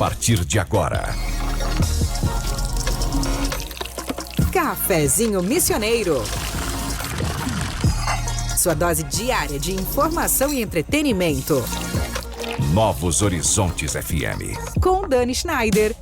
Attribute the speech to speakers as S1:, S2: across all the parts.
S1: partir de agora.
S2: Cafezinho Missioneiro. Sua dose diária de informação e entretenimento.
S1: Novos Horizontes FM.
S2: Com Dani Schneider.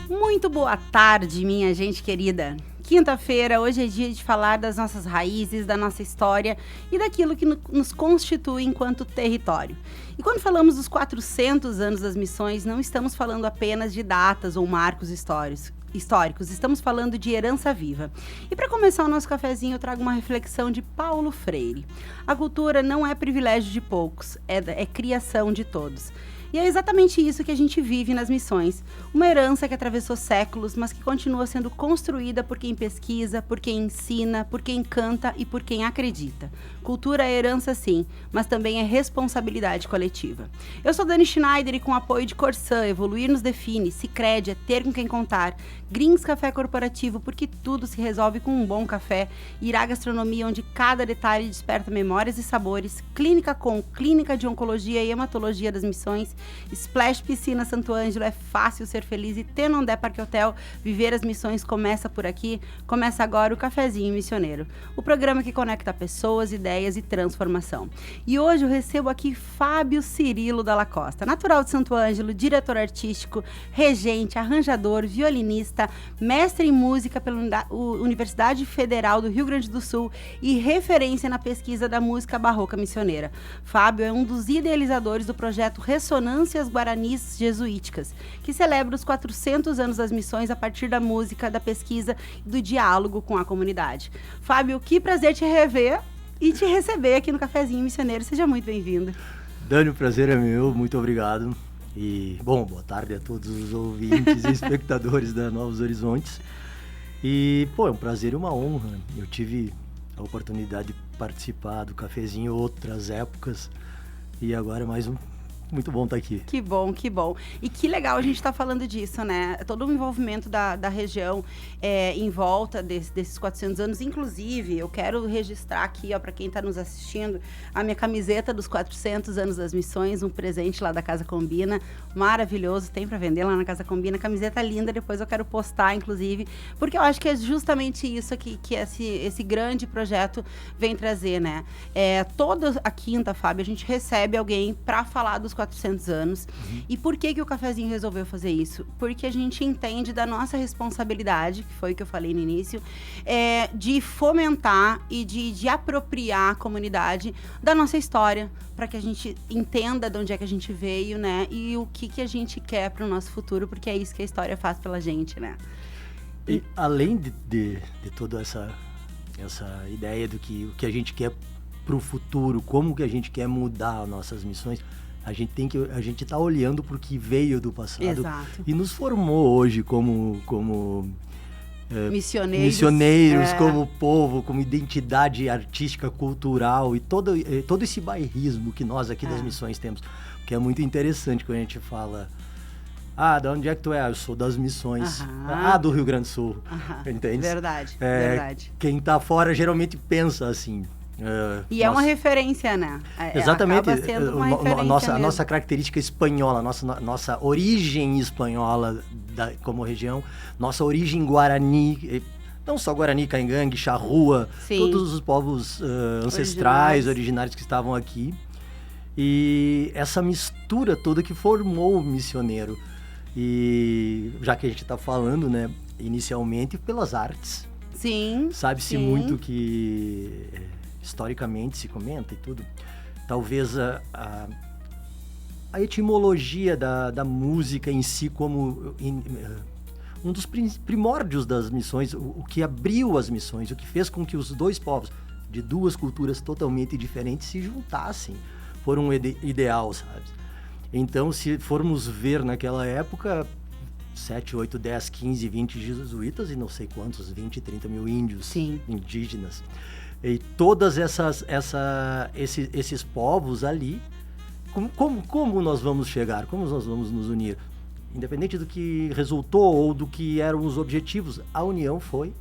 S3: Muito boa tarde, minha gente querida. Quinta-feira, hoje é dia de falar das nossas raízes, da nossa história e daquilo que nos constitui enquanto território. E quando falamos dos 400 anos das missões, não estamos falando apenas de datas ou marcos históricos, estamos falando de herança viva. E para começar o nosso cafezinho, eu trago uma reflexão de Paulo Freire. A cultura não é privilégio de poucos, é criação de todos. E é exatamente isso que a gente vive nas missões. Uma herança que atravessou séculos, mas que continua sendo construída por quem pesquisa, por quem ensina, por quem canta e por quem acredita. Cultura é herança sim, mas também é responsabilidade coletiva. Eu sou Dani Schneider e com o apoio de Corsã, Evoluir nos define, Sicredi, é ter com quem contar, Grins Café Corporativo, porque tudo se resolve com um bom café, Irá Gastronomia, onde cada detalhe desperta memórias e sabores, Clínica Com, Clínica de Oncologia e Hematologia das Missões, Splash Piscina Santo Ângelo, é fácil ser feliz, e Tenondé Parque Hotel, viver as missões começa por aqui. Começa agora o Cafezinho Missioneiro, o programa que conecta pessoas, ideias e transformação. E hoje eu recebo aqui Fábio Cirilo Dalla Costa, natural de Santo Ângelo, diretor artístico, regente, arranjador, violinista, mestre em música pela Universidade Federal do Rio Grande do Sul e referência na pesquisa da música barroca missioneira. Fábio é um dos idealizadores do projeto Ressonâncias Guaranis Jesuíticas, que celebra os 400 anos das missões a partir da música, da pesquisa e do diálogo com a comunidade. Fábio, que prazer te rever e te receber aqui no Cafezinho Missioneiro. Seja muito bem-vindo.
S4: Dani, o prazer é meu, muito obrigado. E, bom, boa tarde a todos os ouvintes e espectadores da Novos Horizontes. E, é um prazer e uma honra. Eu tive a oportunidade de participar do Cafezinho outras épocas e agora é mais um. Muito bom estar aqui. Que bom, que bom. E que legal a gente estar falando disso, né? Todo o envolvimento da região em volta desses 400 anos. Inclusive, eu quero registrar aqui, para quem está nos assistindo, a minha camiseta dos 400 anos das missões, um presente lá da Casa Combina, maravilhoso, tem para vender lá na Casa Combina, camiseta linda, depois eu quero postar, inclusive, porque eu acho que é justamente isso que esse grande projeto vem trazer, né? Toda a quinta, Fábio, a gente recebe alguém para falar dos 400 anos. E por que o Cafezinho resolveu fazer isso? Porque a gente entende da nossa responsabilidade, que foi o que eu falei no início, de fomentar e de apropriar a comunidade da nossa história, para que a gente entenda de onde é que a gente veio, né? E o que a gente quer para o nosso futuro, porque é isso que a história faz pela gente, né? E além de toda essa ideia do que o que a gente quer para o futuro, como que a gente quer mudar as nossas missões, a gente está olhando para o que veio do passado. Exato. E nos formou hoje como missioneiros, como povo, como identidade artística, cultural e todo esse bairrismo que nós aqui das missões temos, que é muito interessante quando a gente fala: de onde é que tu é? Eu sou das missões. Do Rio Grande do Sul. Entende? Verdade, verdade. Quem tá fora geralmente pensa assim. É uma referência, né? Exatamente. Acaba sendo uma referência a nossa característica espanhola, nossa origem espanhola como região, nossa origem guarani, não só guarani, caingangue, charrua, todos os povos ancestrais, originários que estavam aqui. E essa mistura toda que formou o missioneiro. E já que a gente está falando, né, inicialmente pelas artes. Sim. Sabe-se muito que historicamente se comenta e tudo. Talvez a etimologia da música em si como um dos primórdios das missões, o que abriu as missões, o que fez com que os dois povos de duas culturas totalmente diferentes se juntassem, por um ideal, sabe? Então, se formos ver naquela época, 7, 8, 10, 15, 20 jesuítas e não sei quantos, 20, 30 mil índios indígenas. E todas esses povos ali, como nós vamos chegar? Como nós vamos nos unir? Independente do que resultou ou do que eram os objetivos, a união foi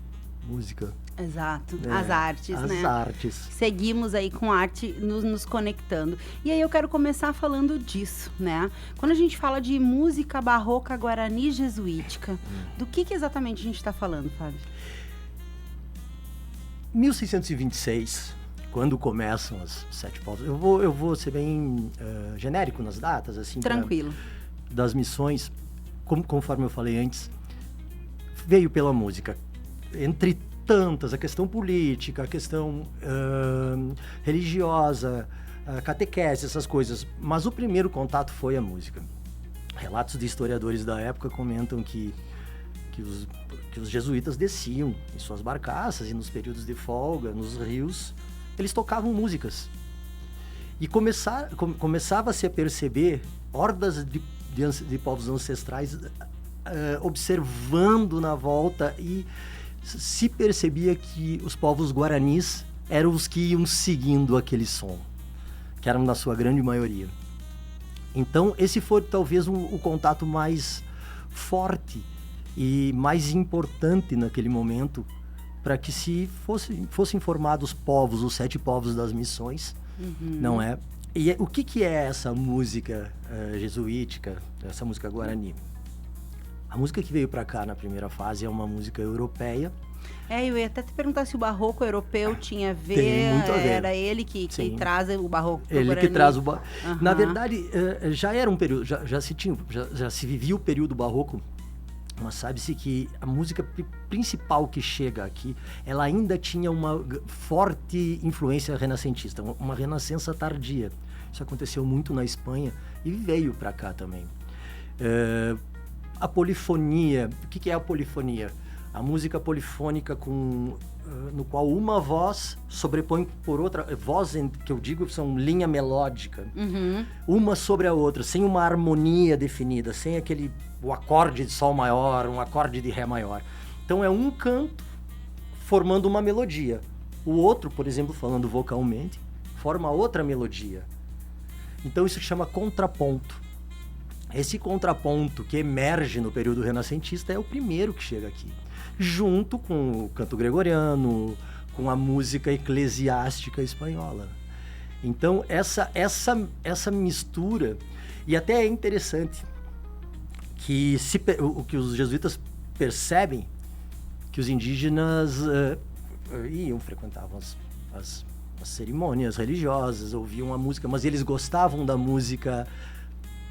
S4: música.
S3: Exato, as artes,
S4: as
S3: né?
S4: As artes.
S3: Seguimos aí com arte nos conectando. E aí eu quero começar falando disso, né? Quando a gente fala de música barroca guarani jesuítica, do que exatamente a gente está falando, Fábio?
S4: 1626, quando começam os 7 povos, eu vou ser bem genérico nas datas, assim.
S3: Tranquilo.
S4: Das missões, conforme eu falei antes, veio pela música. Entre tantas, a questão política, a questão religiosa, a catequese, essas coisas. Mas o primeiro contato foi a música. Relatos de historiadores da época comentam que os jesuítas desciam em suas barcaças e nos períodos de folga, nos rios, eles tocavam músicas. E começava-se a perceber hordas de povos ancestrais observando na volta, e se percebia que os povos guaranis eram os que iam seguindo aquele som, que eram na sua grande maioria. Então, esse foi talvez o contato mais forte e mais importante naquele momento, para que se fossem formados povos, os 7 povos das missões, não é? E o que é essa música jesuítica, essa música guarani? A música que veio para cá na primeira fase é uma música europeia.
S3: Eu ia até te perguntar se o barroco europeu tinha a ver.
S4: Tem muito a ver.
S3: Era ele que traz o barroco pro
S4: Ele
S3: Guarani.
S4: que traz o barroco. Na verdade, já era um período, já se vivia o período barroco, mas sabe-se que a música principal que chega aqui, ela ainda tinha uma forte influência renascentista, uma renascença tardia. Isso aconteceu muito na Espanha e veio para cá também. A polifonia, o que é a polifonia? A música polifônica no qual uma voz sobrepõe por outra, voz que eu digo são linha melódica, uma sobre a outra, sem uma harmonia definida, sem o acorde de sol maior, um acorde de ré maior. Então é um canto formando uma melodia. O outro, por exemplo, falando vocalmente, forma outra melodia. Então isso chama contraponto. Esse contraponto que emerge no período renascentista é o primeiro que chega aqui, junto com o canto gregoriano, com a música eclesiástica espanhola. Então essa mistura, e até é interessante que os jesuítas percebem que os indígenas frequentavam as cerimônias religiosas, ouviam a música, mas eles gostavam da música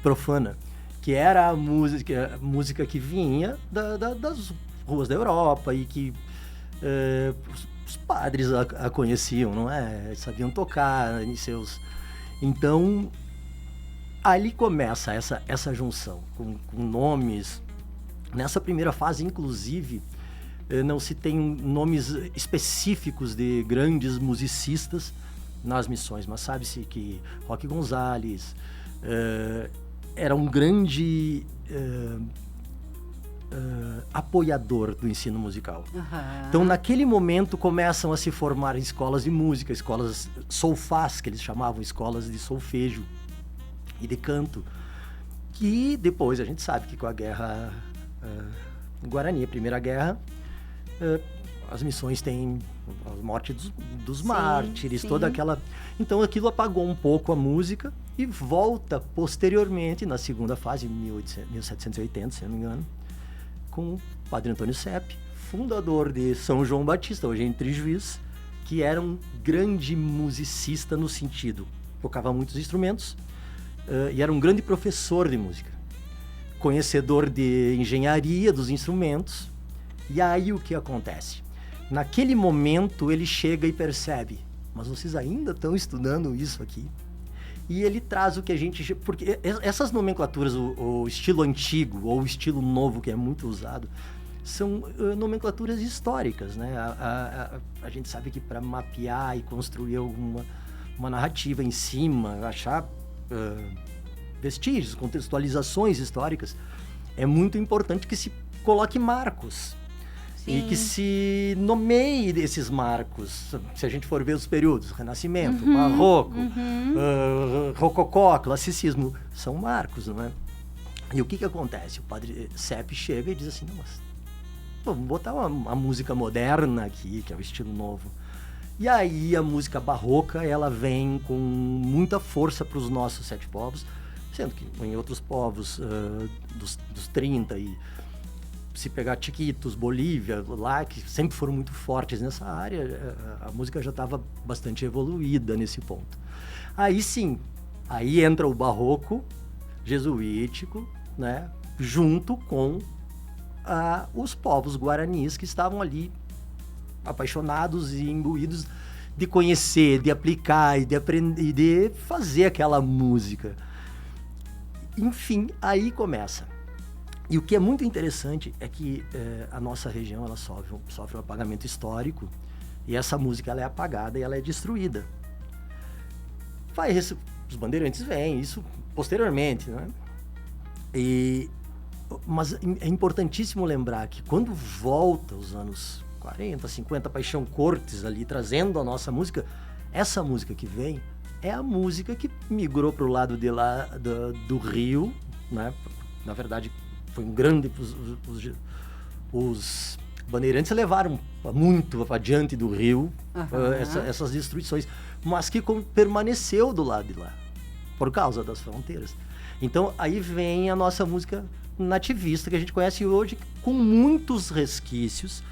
S4: profana, que era a música que vinha das ruas da Europa e que os padres a conheciam, não é? Sabiam tocar em seus... Então, ali começa essa junção com nomes. Nessa primeira fase, inclusive, não se tem nomes específicos de grandes musicistas nas missões, mas sabe-se que Roque Gonzalez era um grande apoiador do ensino musical. Então, naquele momento, começam a se formar escolas de música, escolas solfás, que eles chamavam, escolas de solfejo e de canto, que depois a gente sabe que com a guerra Guarani, a Primeira Guerra, as missões têm a morte dos mártires, toda aquela... Então aquilo apagou um pouco a música e volta posteriormente, na segunda fase, 1780, se não me engano, com o Padre Antônio Sepp, fundador de São João Batista, hoje em Trijuíz, que era um grande musicista no sentido, tocava muitos instrumentos e era um grande professor de música, conhecedor de engenharia dos instrumentos. E aí o que acontece? Naquele momento ele chega e percebe, mas vocês ainda estão estudando isso aqui? E ele traz o que a gente... Porque essas nomenclaturas, o estilo antigo ou o estilo novo, que é muito usado, são nomenclaturas históricas, né? A gente sabe que para mapear e construir uma narrativa em cima, achar vestígios, contextualizações históricas, é muito importante que se coloque marcos. E que se nomeie esses marcos. Se a gente for ver os períodos, Renascimento, Barroco, Rococó, Classicismo, são marcos, não é? E o que acontece? O padre Sepp chega e diz assim, não, mas pô, vamos botar uma música moderna aqui, que é o estilo novo. E aí a música barroca, ela vem com muita força para os nossos 7 povos, sendo que em outros povos dos 30 e se pegar Chiquitos, Bolívia, lá, que sempre foram muito fortes nessa área, a música já estava bastante evoluída nesse ponto. Aí sim, aí entra o barroco jesuítico, né, junto com os povos guaranis que estavam ali apaixonados e imbuídos de conhecer, de aplicar e de aprender e de fazer aquela música. Enfim, aí começa. E o que é muito interessante é que a nossa região ela sofre um apagamento histórico e essa música ela é apagada e ela é destruída. Os bandeirantes vêm, isso posteriormente, né? Mas é importantíssimo lembrar que quando volta os anos 40, 50, Paixão Cortes ali trazendo a nossa música, essa música que vem é a música que migrou para o lado de lá do Rio, né? Na verdade, foi um grande... Os bandeirantes levaram muito adiante do Rio essas destruições, mas que permaneceu do lado de lá, por causa das fronteiras. Então, aí vem a nossa música nativista, que a gente conhece hoje, com muitos resquícios.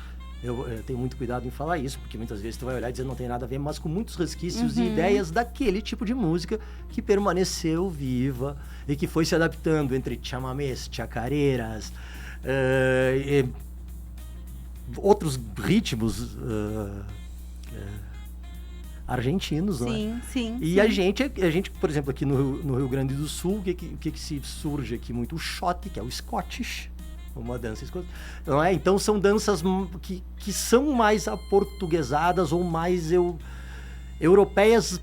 S4: Eu tenho muito cuidado em falar isso, porque muitas vezes tu vai olhar e dizer não tem nada a ver, mas com muitos resquícios e ideias daquele tipo de música que permaneceu viva e que foi se adaptando entre chamamés, chacareiras, outros ritmos argentinos, não é?
S3: Sim.
S4: E a gente, por exemplo, aqui no Rio Grande do Sul, o que se surge aqui muito? O shot, que é o Scottish, uma dança escocesa, não é? Então são danças que são mais aportuguesadas ou mais europeias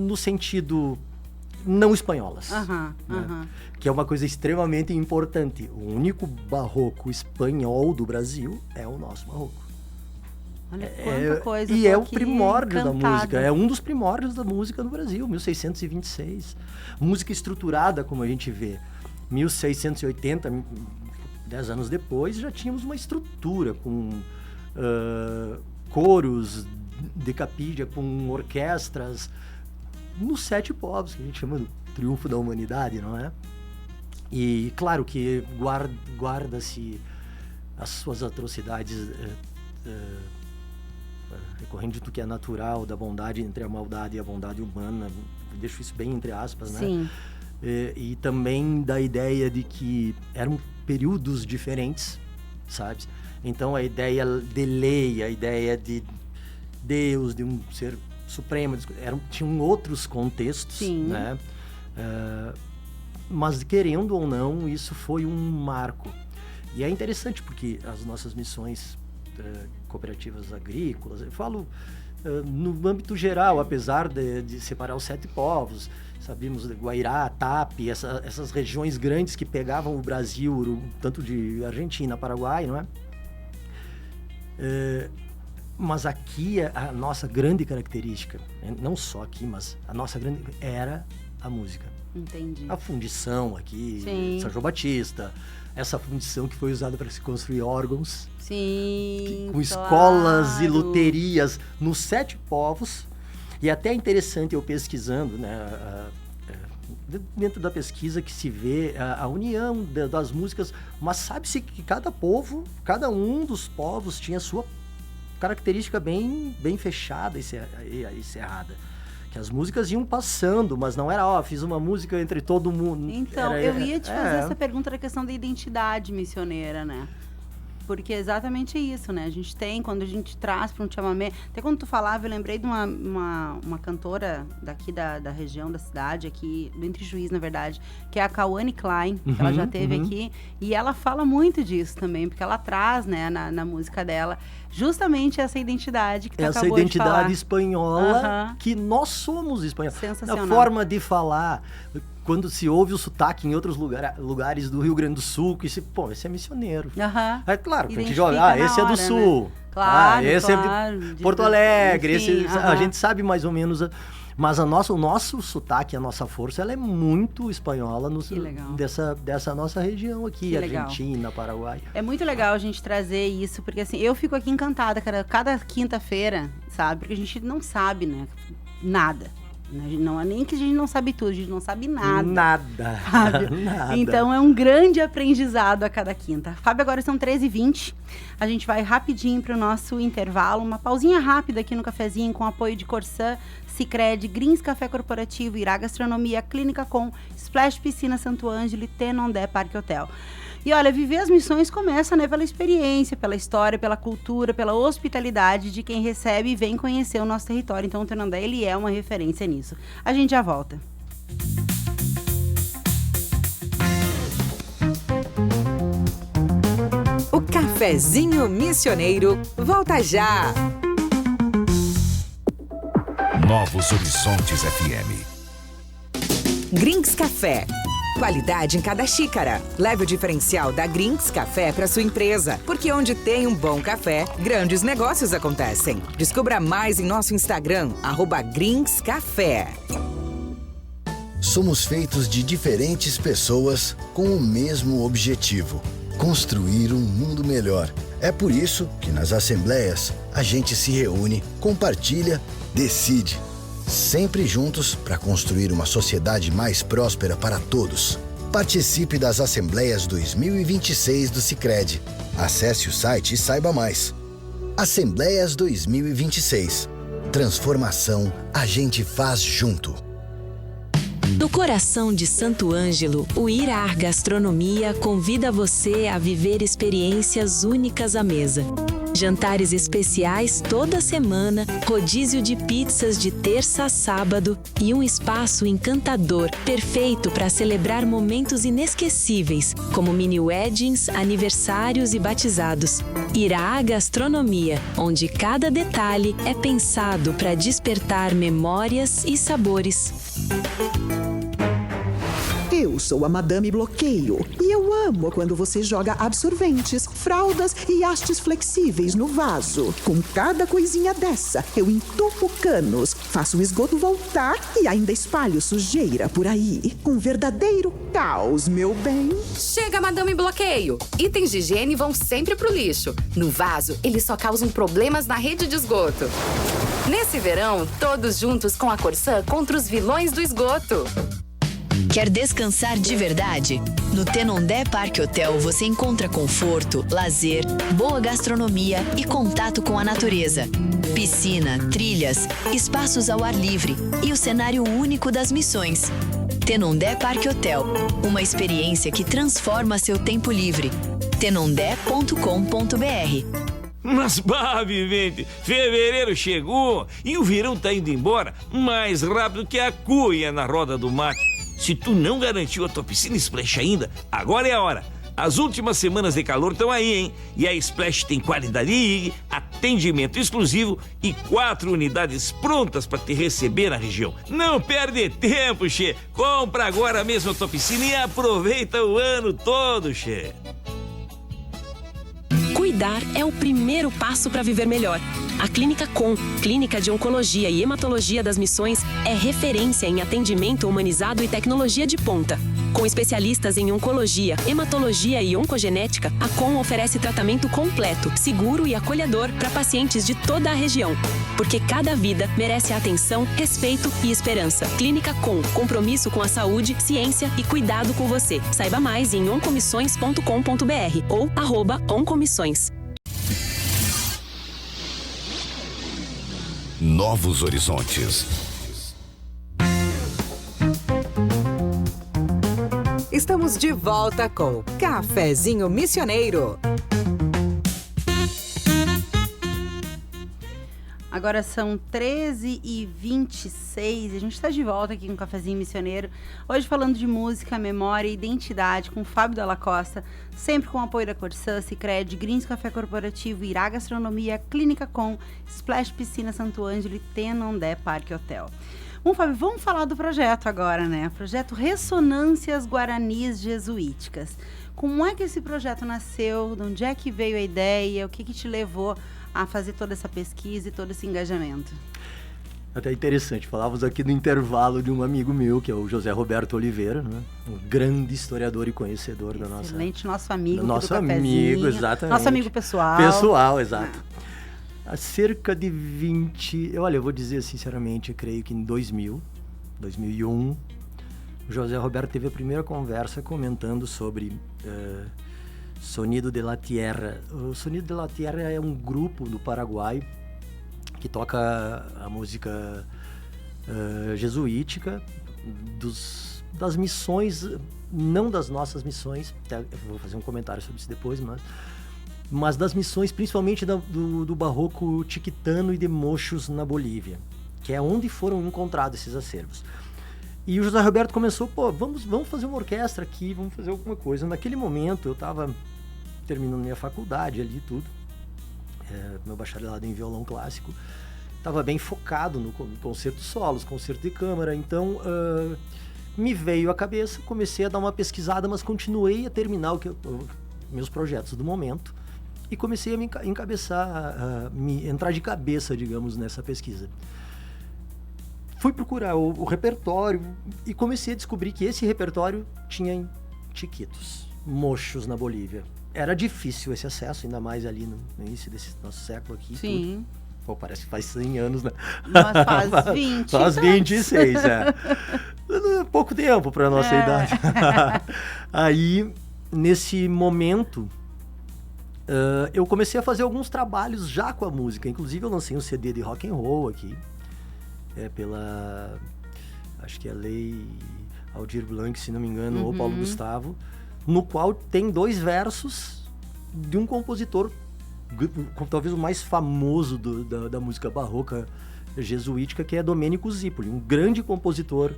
S4: no sentido não espanholas, né? Que é uma coisa extremamente importante. O único barroco espanhol do Brasil é o nosso barroco.
S3: Olha quanta coisa.
S4: E é o primórdio da música, é um dos primórdios da música no Brasil, 1626. Música estruturada, como a gente vê, 1680, 10 anos depois, já tínhamos uma estrutura com coros de capilha, com orquestras, nos 7 povos, que a gente chama do triunfo da humanidade, não é? E claro que guarda-se as suas atrocidades recorrendo do que é natural, da bondade entre a maldade e a bondade humana, deixo isso bem entre aspas, né?
S3: Sim.
S4: E também da ideia de que eram períodos diferentes, sabe? Então a ideia de lei, a ideia de Deus, de um ser supremo, tinham outros contextos,
S3: sim,
S4: né? Mas querendo ou não, isso foi um marco. E é interessante porque as nossas missões cooperativas agrícolas, eu falo no âmbito geral, apesar de separar os 7 povos, sabíamos de Guairá, TAP, essas regiões grandes que pegavam o Brasil, tanto de Argentina, Paraguai, não é? Mas aqui a nossa grande característica, não só aqui, mas a nossa grande era a música.
S3: Entendi.
S4: A fundição aqui,
S3: sim,
S4: São João Batista, essa fundição que foi usada para se construir órgãos.
S3: Sim,
S4: com escolas e luterias nos 7 povos. E até é interessante eu pesquisando, né, dentro da pesquisa que se vê a união das músicas, mas sabe-se que cada um dos povos tinha sua característica bem fechada e cerrada. Que as músicas iam passando, mas não era, fiz uma música entre todo mundo.
S3: Então, eu ia te fazer essa pergunta da questão da identidade missioneira, né? Porque é exatamente isso, né? A gente tem, quando a gente traz para um chamamé... Até quando tu falava, eu lembrei de uma cantora daqui da região, da cidade, aqui, do Entre Juiz, na verdade, que é a Cauane Klein, que ela já teve aqui. E ela fala muito disso também, porque ela traz, né, na música dela, justamente essa identidade que tu acabou de falar. Essa
S4: identidade espanhola, que nós somos espanhóis.
S3: Sensacional.
S4: A forma de falar... Quando se ouve o sotaque em outros lugares do Rio Grande do Sul, que esse é missioneiro. É claro, que a gente joga, esse é do Sul.
S3: Né? Claro,
S4: esse
S3: claro.
S4: é de Porto Alegre,
S3: Enfim,
S4: a gente sabe mais ou menos... Mas o nosso sotaque, a nossa força, ela é muito espanhola dessa nossa região aqui, Argentina, Paraguai.
S3: É muito legal a gente trazer isso, porque assim, eu fico aqui encantada, cara, cada quinta-feira, sabe? Porque a gente não sabe, né? Nada. Não é nem que a gente não sabe tudo, a gente não sabe nada.
S4: Nada.
S3: Nada. Então é um grande aprendizado a cada quinta. Fábio, agora são 13h20. A gente vai rapidinho para o nosso intervalo. Uma pausinha rápida aqui no cafezinho com apoio de Corsã, Sicredi, Greens Café Corporativo, Irá Gastronomia, Clínica Com, Splash Piscina Santo Ângelo e Tenondé Parque Hotel. E olha, viver as missões começa, né, pela experiência, pela história, pela cultura, pela hospitalidade de quem recebe e vem conhecer o nosso território. Então o Tenondé, ele é uma referência nisso. A gente já volta.
S2: O Cafezinho Missioneiro volta já.
S1: Novos Horizontes FM.
S2: Greens Café. Qualidade em cada xícara. Leve o diferencial da Greens Café para sua empresa, porque onde tem um bom café, grandes negócios acontecem. Descubra mais em nosso Instagram, @GreensCafé.
S5: Somos feitos de diferentes pessoas com o mesmo objetivo: construir um mundo melhor. É por isso que nas assembleias a gente se reúne, compartilha, decide. Sempre juntos para construir uma sociedade mais próspera para todos. Participe das Assembleias 2026 do Sicredi. Acesse o site e saiba mais. Assembleias 2026. Transformação a gente faz junto.
S6: No coração de Santo Ângelo, o Irá Gastronomia convida você a viver experiências únicas à mesa. Jantares especiais toda semana, rodízio de pizzas de terça a sábado e um espaço encantador, perfeito para celebrar momentos inesquecíveis, como mini weddings, aniversários e batizados. Irá Gastronomia, onde cada detalhe é pensado para despertar memórias e sabores.
S7: Eu sou a Madame Bloqueio e eu amo quando você joga absorventes, fraldas e hastes flexíveis no vaso. Com cada coisinha dessa, eu entupo canos, faço o esgoto voltar e ainda espalho sujeira por aí. Um verdadeiro caos, meu bem.
S8: Chega, Madame Bloqueio! Itens de higiene vão sempre pro lixo. No vaso, eles só causam problemas na rede de esgoto. Nesse verão, todos juntos com a Corsã contra os vilões do esgoto.
S6: Quer descansar de verdade? No Tenondé Parque Hotel você encontra conforto, lazer, boa gastronomia e contato com a natureza. Piscina, trilhas, espaços ao ar livre e o cenário único das missões. Tenondé Parque Hotel, uma experiência que transforma seu tempo livre. tenondé.com.br.
S9: Mas, vivente, fevereiro chegou e o verão tá indo embora mais rápido que a cuia na roda do mate. Se tu não garantiu a tua piscina Splash ainda, agora é a hora. As últimas semanas de calor estão aí, hein? E a Splash tem qualidade IG, atendimento exclusivo e 4 unidades prontas para te receber na região. Não perde tempo, che. Compra agora mesmo a tua piscina e aproveita o ano todo, che.
S6: Cuidar é o primeiro passo para viver melhor. A Clínica Com, Clínica de Oncologia e Hematologia das Missões, é referência em atendimento humanizado e tecnologia de ponta. Com especialistas em oncologia, hematologia e oncogenética, a Com oferece tratamento completo, seguro e acolhedor para pacientes de toda a região. Porque cada vida merece atenção, respeito e esperança. Clínica Com, compromisso com a saúde, ciência e cuidado com você. Saiba mais em oncomissões.com.br ou @oncomissões.
S1: Novos Horizontes.
S2: Estamos de volta com Cafezinho Missioneiro.
S3: Agora são 13h26, a gente está de volta aqui com o Cafezinho Missioneiro. Hoje falando de música, memória e identidade com Fábio Dalla Costa, sempre com o apoio da Corsã, Sicredi, Greens Café Corporativo, Irá Gastronomia, Clínica Com, Splash Piscina Santo Ângelo e Tenondé Parque Hotel. Bom, Fábio, vamos falar do projeto agora, né? Projeto Ressonâncias Guaranis Jesuíticas. Como é que esse projeto nasceu? De onde é que veio a ideia? O que te levou a fazer toda essa pesquisa e todo esse engajamento?
S4: Até interessante, falávamos aqui no intervalo de um amigo meu, que é o José Roberto Oliveira, né? Um grande historiador e conhecedor da nossa...
S3: Excelente, nosso amigo.
S4: Nosso amigo, exatamente.
S3: Nosso amigo pessoal.
S4: Pessoal, exato. Há cerca de 20... Olha, eu vou dizer sinceramente, eu creio que em 2001, o José Roberto teve a primeira conversa comentando sobre Sonido de la Tierra. O Sonido de la Tierra é um grupo do Paraguai que toca a música jesuítica das missões, não das nossas missões, eu vou fazer um comentário sobre isso depois, mas das missões principalmente do barroco tiquitano e de mochos na Bolívia, que é onde foram encontrados esses acervos. E o José Roberto começou, vamos fazer uma orquestra aqui, vamos fazer alguma coisa. Naquele momento eu estava terminando minha faculdade ali tudo, meu bacharelado em violão clássico, estava bem focado no concerto solos, concerto de câmara, então me veio à cabeça, comecei a dar uma pesquisada, mas continuei a terminar meus projetos do momento e comecei a me encabeçar, entrar de cabeça, digamos, nessa pesquisa. Fui procurar o repertório e comecei a descobrir que esse repertório tinha em Chiquitos, mochos na Bolívia. Era difícil esse acesso, ainda mais ali no início desse nosso século aqui.
S3: Sim.
S4: Pô, parece que faz 100 anos, né?
S3: Mas faz 20.
S4: Faz 26, pouco tempo para nossa idade. Aí, nesse momento, eu comecei a fazer alguns trabalhos já com a música. Inclusive, eu lancei um CD de rock and roll aqui. Acho que é a Lei Aldir Blanc, se não me engano, ou Paulo Gustavo, no qual tem 2 versos de um compositor, talvez o mais famoso da música barroca jesuítica, que é Domenico Zipoli, um grande compositor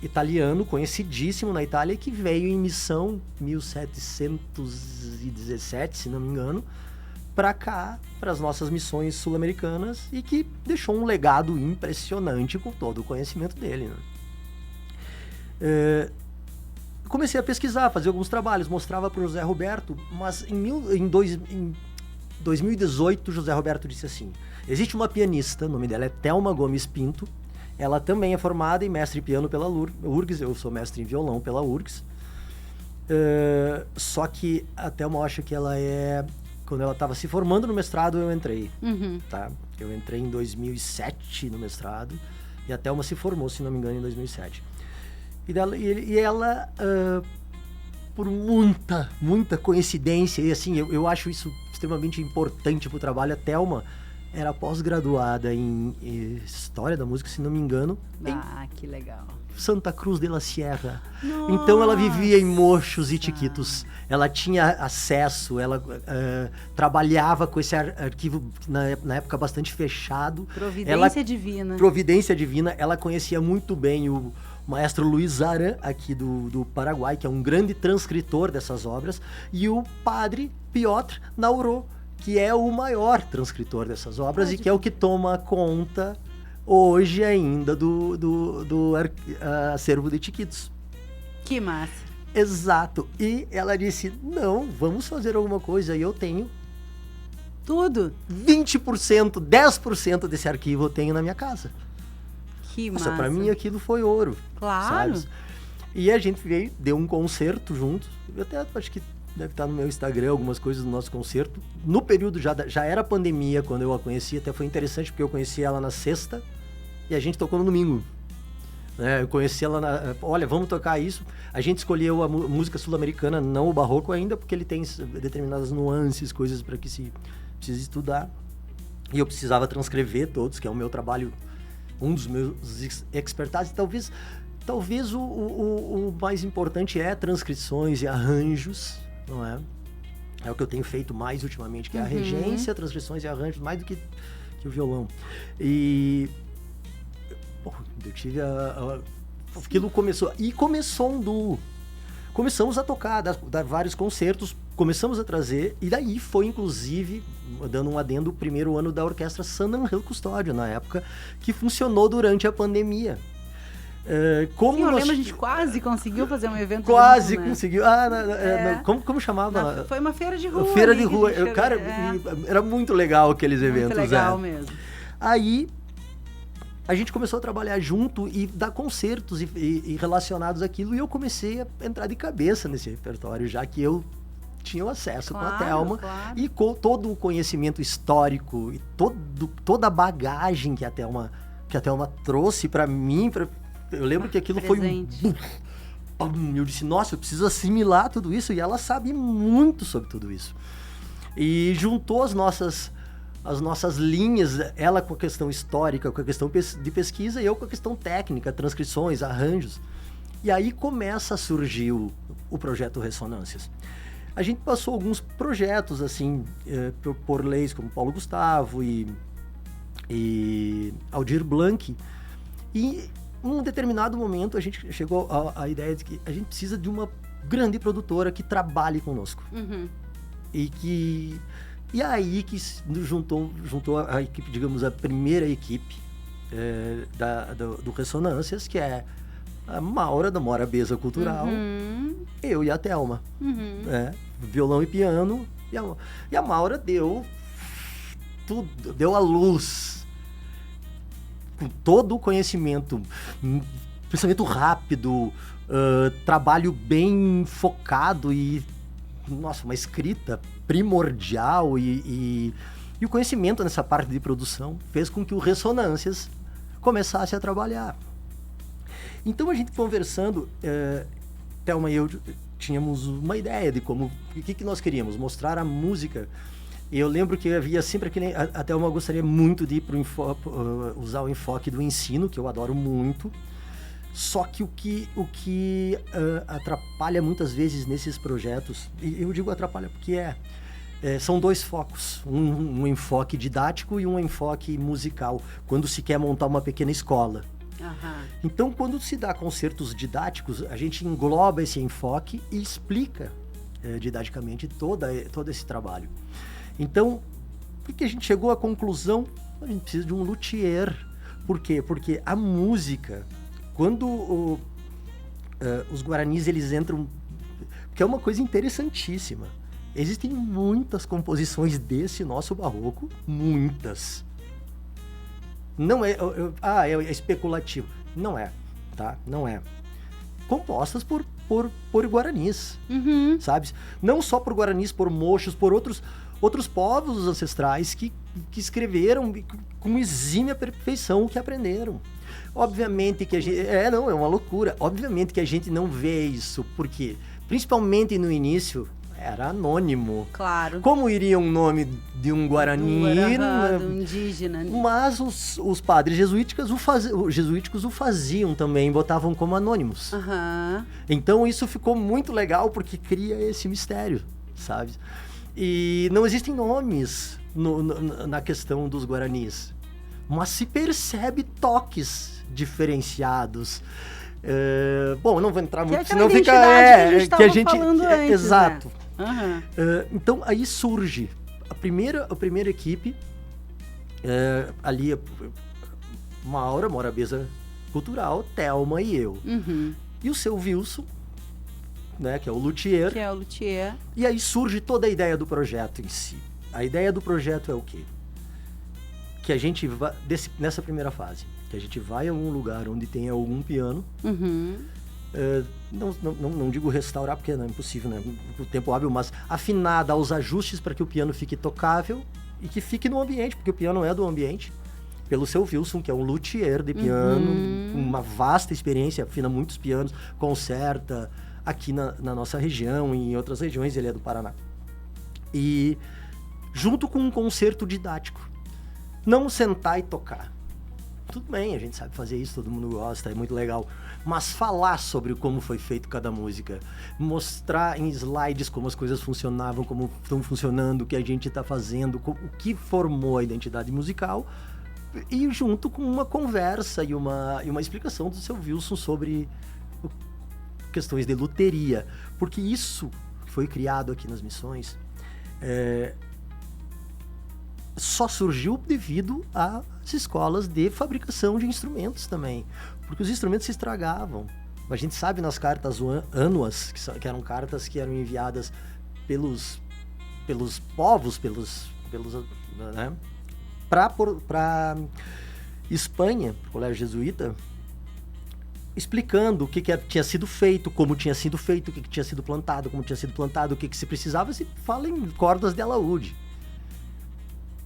S4: italiano, conhecidíssimo na Itália, que veio em missão 1717, se não me engano, para cá, para as nossas missões sul-americanas, e que deixou um legado impressionante com todo o conhecimento dele, né? Comecei a pesquisar, fazer alguns trabalhos, mostrava para o José Roberto, mas em 2018 o José Roberto disse assim: existe uma pianista, o nome dela é Thelma Gomes Pinto, ela também é formada em mestre em piano pela URGS, eu sou mestre em violão pela URGS, só que a Thelma, eu acho que quando ela estava se formando no mestrado, eu entrei, tá? Eu entrei em 2007 no mestrado, e a Thelma se formou, se não me engano, em 2007. E ela, por muita coincidência, e assim, eu acho isso extremamente importante para o trabalho, a Thelma era pós-graduada em História da Música, se não me engano.
S3: Que legal.
S4: Santa Cruz de la Sierra.
S3: Nossa.
S4: Então ela vivia em mochos e Chiquitos. Ela tinha acesso, ela trabalhava com esse arquivo, na época, bastante fechado. Providência divina. Ela conhecia muito bem o maestro Luiz Aran, aqui do Paraguai, que é um grande transcritor dessas obras, e o padre Piotr Nauro, que é o maior transcritor dessas obras e que é o que toma conta hoje ainda do acervo de Chiquitos.
S3: Que massa.
S4: Exato. E ela disse, não, vamos fazer alguma coisa. E eu tenho
S3: tudo.
S4: 20%, 10% desse arquivo eu tenho na minha casa.
S3: Que massa.
S4: Pra mim aquilo foi ouro.
S3: Claro.
S4: Sabe? E a gente veio, deu um concerto juntos. Eu até acho que deve estar no meu Instagram algumas coisas do nosso concerto. No período já era pandemia quando eu a conheci. Até foi interessante porque eu conheci ela na sexta e a gente tocou no domingo. Eu conheci ela olha, vamos tocar isso. A gente escolheu a música sul-americana, não o barroco ainda, porque ele tem determinadas nuances, coisas para que se precisa estudar. E eu precisava transcrever todos, que é o meu trabalho, um dos meus expertises. Talvez o mais importante é transcrições e arranjos, não é? É o que eu tenho feito mais ultimamente, que é a regência, transcrições e arranjos, mais do que o violão. E eu tive aquilo começou. E começou um duo. Começamos a tocar, dar vários concertos, começamos a trazer, e daí foi, inclusive, dando um adendo, o primeiro ano da orquestra San Angel Custódio, na época, que funcionou durante a pandemia. Como
S3: Sim, eu
S4: nós...
S3: lembro, a gente quase conseguiu fazer um evento
S4: Quase
S3: junto, né?
S4: conseguiu. Como chamava?
S3: Foi uma feira de rua.
S4: Feira
S3: ali
S4: de
S3: que a
S4: rua.
S3: gente
S4: Cara, era muito legal aqueles eventos.
S3: Muito legal mesmo.
S4: Aí a gente começou a trabalhar junto e dar concertos e relacionados àquilo, e eu comecei a entrar de cabeça nesse repertório, já que eu tinha o acesso com a Thelma, e com todo o conhecimento histórico e toda a bagagem que a Thelma trouxe para mim. Eu lembro que aquilo
S3: presente.
S4: Foi eu disse, nossa, eu preciso assimilar tudo isso, e ela sabe muito sobre tudo isso. E juntou as nossas linhas, ela com a questão histórica, com a questão de pesquisa, e eu com a questão técnica, transcrições, arranjos. E aí começa a surgir o projeto Ressonâncias. A gente passou alguns projetos, assim, por leis como Paulo Gustavo e Aldir Blanc, e em um determinado momento a gente chegou à ideia de que a gente precisa de uma grande produtora que trabalhe conosco.
S3: Uhum.
S4: E aí que juntou a equipe, digamos, a primeira equipe do Ressonâncias, que é a Maura, da Morabeza Cultural, eu e a Thelma. Violão e piano, e a Maura deu tudo, deu a luz, com todo o conhecimento, pensamento rápido, trabalho bem focado e, nossa, uma escrita primordial e o conhecimento nessa parte de produção fez com que o Ressonâncias começasse a trabalhar. Então a gente conversando, Thelma e eu tínhamos uma ideia de o que nós queríamos, mostrar a música. E eu lembro que havia sempre aquele... A Thelma gostaria muito de ir usar o enfoque do ensino, que eu adoro muito. Só que o que atrapalha muitas vezes nesses projetos, e eu digo atrapalha porque são dois focos, um enfoque didático e um enfoque musical, quando se quer montar uma pequena escola.
S3: Uhum.
S4: Então, quando se dá concertos didáticos, a gente engloba esse enfoque e explica didaticamente todo esse trabalho. Então, por que a gente chegou à conclusão? A gente precisa de um luthier. Por quê? Porque a música, quando os guaranis eles entram... Porque é uma coisa interessantíssima. Existem muitas composições desse nosso barroco, muitas. Não é especulativo. Não é, tá? Não é. Compostas por guaranis, sabe? Não só por guaranis, por mochos, por outros povos ancestrais que escreveram com exímia perfeição o que aprenderam. Obviamente que a gente... é uma loucura. Obviamente que a gente não vê isso, porque, principalmente no início, era anônimo.
S3: Claro.
S4: Como iria um nome de um guarani?
S3: Do indígena.
S4: Mas os padres jesuíticos o faziam também, botavam como anônimos.
S3: Uhum.
S4: Então isso ficou muito legal, porque cria esse mistério, sabe? E não existem nomes na questão dos guaranis, mas se percebe toques diferenciados. Bom, não vou entrar muito, senão fica...
S3: que a gente falando antes,
S4: exato.
S3: Né? Uhum.
S4: Então, aí surge a primeira equipe, ali, Maura, Morabeza Cultural, Thelma e eu.
S3: Uhum.
S4: E o seu Wilson, né, que é o luthier.
S3: Que é o luthier.
S4: E aí surge toda a ideia do projeto em si. A ideia do projeto é o quê? Que a gente vai, nessa primeira fase, que a gente vai a um lugar onde tem algum piano.
S3: Uhum.
S4: Não digo restaurar, porque não é impossível, né? O tempo hábil, mas afinar, dar os ajustes para que o piano fique tocável e que fique no ambiente, porque o piano é do ambiente. Pelo seu Wilson, que é um luthier de piano, uma vasta experiência, afina muitos pianos, conserta aqui na nossa região e em outras regiões, ele é do Paraná. E junto com um concerto didático. Não sentar e tocar. Tudo bem, a gente sabe fazer isso, todo mundo gosta, é muito legal. Mas falar sobre como foi feito cada música, mostrar em slides como as coisas funcionavam, como estão funcionando, o que a gente está fazendo, o que formou a identidade musical, e junto com uma conversa e uma explicação do seu Wilson sobre questões de luteria. Porque isso foi criado aqui nas missões, só surgiu devido às escolas de fabricação de instrumentos também, porque os instrumentos se estragavam. A gente sabe nas cartas ânuas, que eram cartas que eram enviadas pelos povos, né, para Espanha, pro Colégio Jesuíta, explicando o que tinha sido feito, como tinha sido feito, o que tinha sido plantado, como tinha sido plantado, o que se precisava, se fala em cordas de alaúde,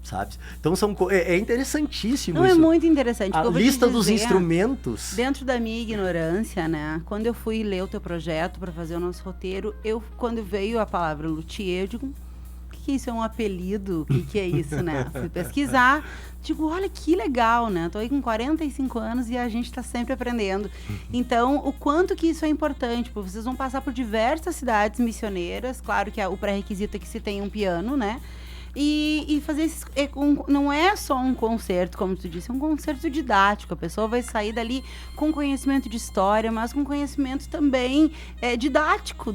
S4: sabe? Então é interessantíssimo.
S3: Não,
S4: isso.
S3: é muito interessante.
S4: A lista dos instrumentos.
S3: Dentro da minha ignorância, né? Quando eu fui ler o teu projeto para fazer o nosso roteiro, quando veio a palavra luthier, eu digo, o que isso é um apelido? O que é isso, né? Fui pesquisar, digo, olha que legal, né? Tô aí com 45 anos e a gente tá sempre aprendendo. Então, o quanto que isso é importante, porque vocês vão passar por diversas cidades missioneiras, claro que o pré-requisito é que se tenha um piano, né? E fazer isso, não é só um concerto, como tu disse, é um concerto didático. A pessoa vai sair dali com conhecimento de história, mas com conhecimento também didático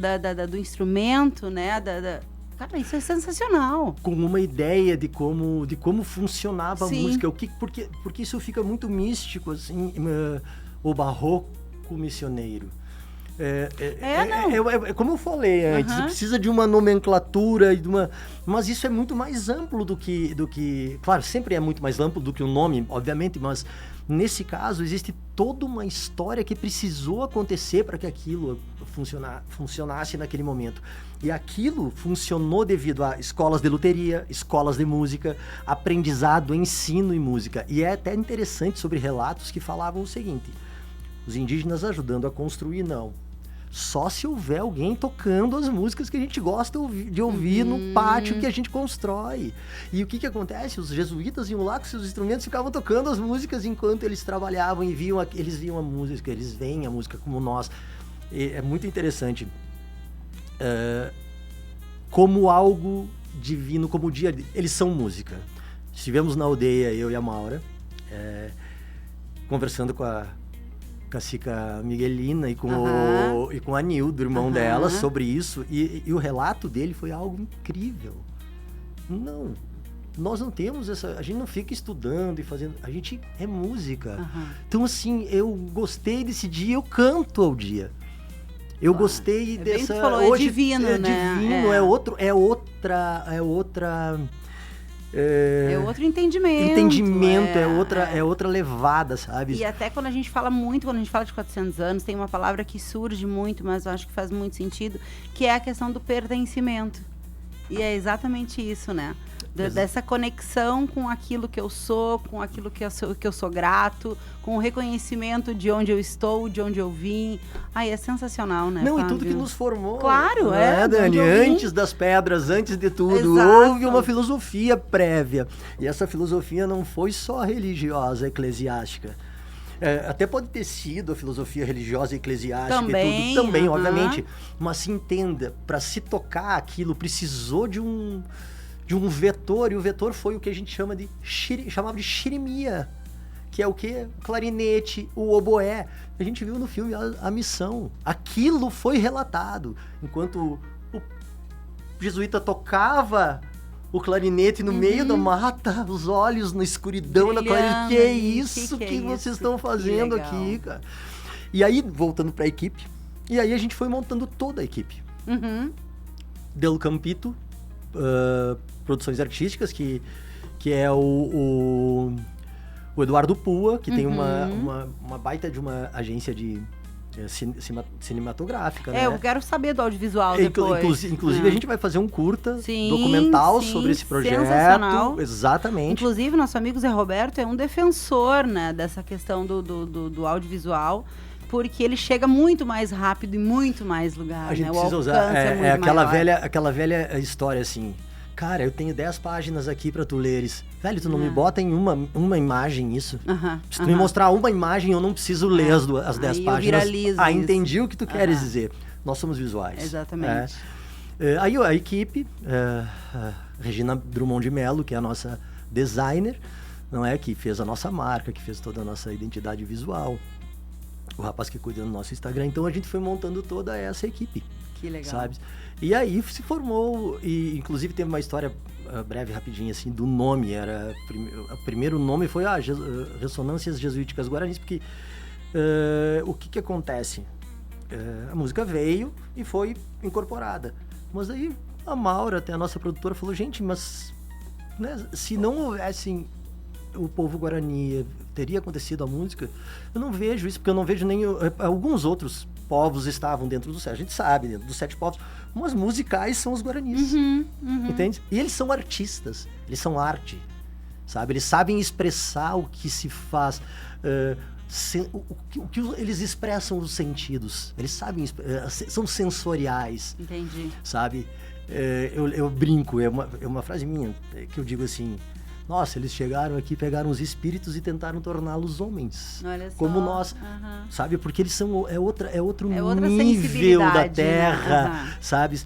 S3: do instrumento, né? Cara, isso é sensacional. Com
S4: uma ideia de como funcionava
S3: Sim.
S4: a música, porque isso fica muito místico, assim, o barroco missioneiro. Como eu falei antes, precisa de uma nomenclatura e mas isso é muito mais amplo do que, claro, sempre é muito mais amplo do que o nome, obviamente, mas nesse caso existe toda uma história que precisou acontecer para que aquilo funcionasse naquele momento. E aquilo funcionou devido a escolas de luteria, escolas de música, aprendizado, ensino e música. E é até interessante sobre relatos que falavam o seguinte: os indígenas ajudando a construir, não. Só se houver alguém tocando as músicas que a gente gosta de ouvir no pátio que a gente constrói. E o que acontece? Os jesuítas iam lá com seus instrumentos, ficavam tocando as músicas enquanto eles trabalhavam e eles viam a música, eles veem a música como nós. E é muito interessante. Como algo divino, como o dia... Eles são música. Estivemos na aldeia, eu e a Maura, conversando com a Cacica Miguelina e com a Nildo, irmão dela, sobre isso, e o relato dele foi algo incrível. Não, nós não temos a gente não fica estudando e fazendo, a gente é música. Então, assim, eu gostei desse dia, eu canto ao dia. Eu gostei dessa...
S3: Bem, falou, hoje, é divino, né?
S4: Divino, é outra... É
S3: outro entendimento.
S4: É outra levada, sabe?
S3: E até quando a gente fala de 400 anos, tem uma palavra que surge muito, mas eu acho que faz muito sentido, que é a questão do pertencimento. E é exatamente isso, né? Dessa conexão com aquilo que eu sou, com aquilo que eu sou grato, com o reconhecimento de onde eu estou, de onde eu vim. Ai, é sensacional, né,
S4: Não,
S3: Fábio?
S4: E tudo que nos formou.
S3: Claro,
S4: Dani? Antes das pedras, antes de tudo,
S3: Exato.
S4: houve uma filosofia prévia. E essa filosofia não foi só religiosa, eclesiástica. Até pode ter sido a filosofia religiosa e eclesiástica
S3: também,
S4: e tudo, também, obviamente. Mas se entenda, para se tocar aquilo, precisou de um vetor, e o vetor foi o que a gente chamava de xirimia, que é o quê? O clarinete, o oboé. A gente viu no filme A Missão. Aquilo foi relatado. Enquanto o jesuíta tocava o clarinete no meio da mata, os olhos na escuridão da clarinete. Que é isso que vocês estão fazendo aqui, cara? E aí, voltando para a equipe, e aí a gente foi montando toda a equipe. Del Campito, Produções Artísticas, que é o Eduardo Pua, que tem uma baita de uma agência de cinematográfica, né?
S3: Eu quero saber do audiovisual depois.
S4: Inclusive, a gente vai fazer um curta documental sobre esse projeto.
S3: Sensacional.
S4: Exatamente.
S3: Inclusive, nosso amigo Zé Roberto é um defensor, né, dessa questão do audiovisual, porque ele chega muito mais rápido e muito mais lugar.
S4: A gente
S3: né?
S4: precisa usar aquela velha história assim. Cara, eu tenho 10 páginas aqui pra tu leres. Velho, tu não me bota em uma imagem isso. Se tu me mostrar uma imagem, eu não preciso ler as 10 páginas. Entendi o que tu queres dizer. Nós somos visuais.
S3: Exatamente.
S4: Aí a equipe, Regina Drummond de Mello, que é a nossa designer, não é? Que fez a nossa marca, que fez toda a nossa identidade visual. O rapaz que cuida do nosso Instagram. Então a gente foi montando toda essa equipe.
S3: Que legal.
S4: Sabe? E aí se formou, e inclusive teve uma história breve, rapidinho, assim, do nome. O primeiro nome foi Ressonâncias Jesuíticas Guaranis, porque o que acontece? A música veio e foi incorporada. Mas aí a Maura, até a nossa produtora, falou, gente, mas né, se não houvesse o povo Guarani, teria acontecido a música? Eu não vejo isso, porque eu não vejo nem... Alguns outros povos estavam dentro do 7, a gente sabe, dentro dos 7 povos, mas musicais são os Guaranis, entende? E eles são artistas, eles são arte, sabe? Eles sabem expressar o que se faz... o que eles expressam os sentidos, eles sabem, são sensoriais.
S3: Entendi.
S4: Sabe? Eu brinco, é uma frase minha que eu digo assim: nossa, eles chegaram aqui, pegaram os espíritos e tentaram torná-los homens.
S3: Olha só.
S4: Como nós, sabe? Porque eles são outro
S3: outra
S4: nível da Terra,
S3: né?
S4: sabe?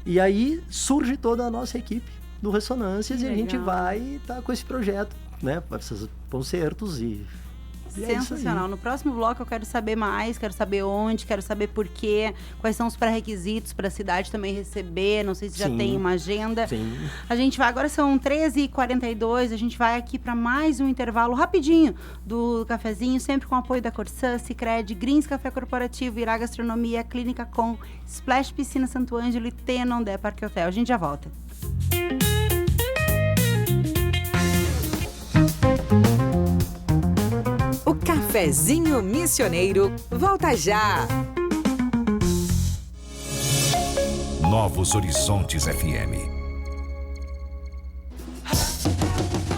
S4: E aí surge toda a nossa equipe do Ressonâncias, e a gente vai estar com esse projeto, né? Esses concertos e
S3: sensacional. No próximo bloco eu quero saber mais, quero saber onde, quero saber por quê, quais são os pré-requisitos para a cidade também receber, não sei se já tem uma agenda.
S4: Sim.
S3: A gente vai, agora são 13h42, a gente vai aqui para mais um intervalo rapidinho do cafezinho, sempre com o apoio da Corsã, Sicredi, Grins Café Corporativo, Irá Gastronomia, Clínica Com, Splash Piscina Santo Ângelo e Tenondé Parque Hotel. A gente já volta.
S2: O Cafezinho Missioneiro volta já!
S1: Novos Horizontes FM.